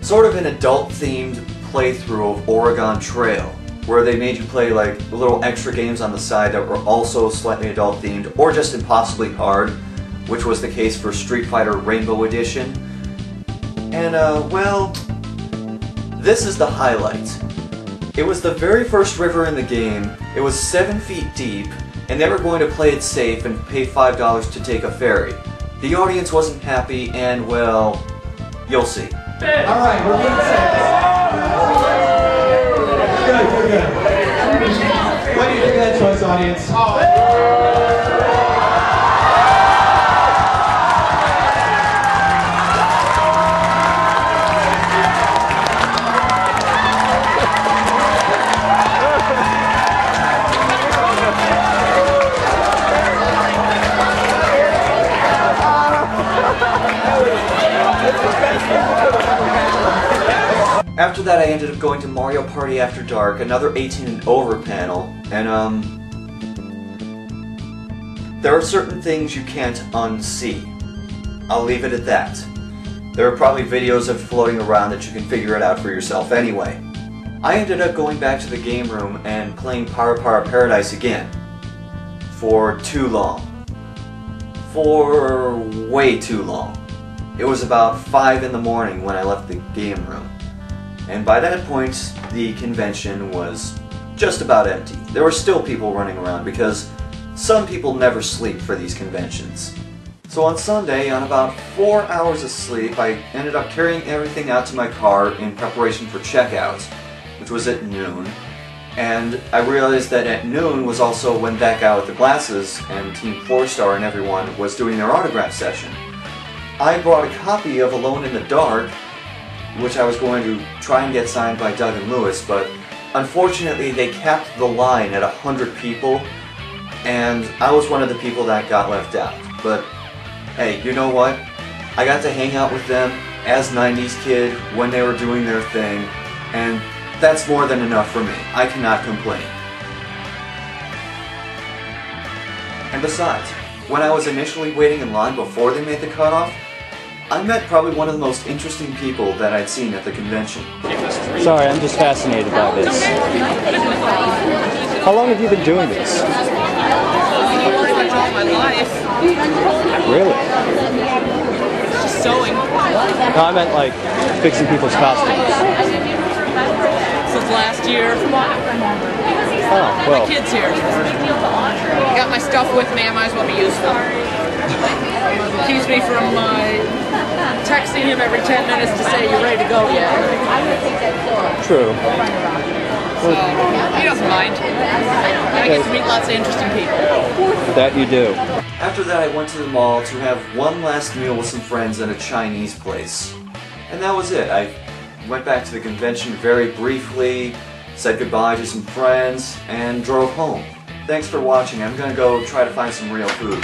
sort of an adult-themed playthrough of Oregon Trail, where they made you play like little extra games on the side that were also slightly adult-themed, or just impossibly hard, which was the case for Street Fighter Rainbow Edition. And well, this is the highlight. It was the very first river in the game, it was 7 feet deep, and they were going to play it safe and pay $5 to take a ferry. The audience wasn't happy, and well, you'll see. Alright, we're doing Good. What do you think of that choice, audience? After that, I ended up going to Mario Party After Dark, another 18 and over panel, and there are certain things you can't unsee. I'll leave it at that. There are probably videos of it floating around that you can figure it out for yourself anyway. I ended up going back to the game room and playing Para Paradise again. For too long. For way too long. It was about 5 in the morning when I left the game room. And by that point, the convention was just about empty. There were still people running around because some people never sleep for these conventions. So on Sunday, on about 4 hours of sleep, I ended up carrying everything out to my car in preparation for checkout, which was at noon. And I realized that at noon was also when that guy with the glasses and Team 4-Star and everyone was doing their autograph session. I brought a copy of Alone in the Dark, which I was going to try and get signed by Doug and Lewis, but unfortunately they capped the line at 100 people, and I was one of the people that got left out. But hey, you know what? I got to hang out with them as 90s kid when they were doing their thing, and that's more than enough for me. I cannot complain. And besides, when I was initially waiting in line before they made the cutoff, I met probably one of the most interesting people that I'd seen at the convention. Sorry, I'm just fascinated by this. How long have you been doing this? All my life. Really? Just sewing. No, I meant like fixing people's costumes. Since last year. Oh, well. My kid's here. I got my stuff with me, I might as well be useful. Keeps me from texting him every 10 minutes to say you're ready to go yet. True. So, he doesn't mind. And I get to meet lots of interesting people. That you do. After that, I went to the mall to have one last meal with some friends at a Chinese place. And that was it. I went back to the convention very briefly, said goodbye to some friends, and drove home. Thanks for watching. I'm gonna go try to find some real food.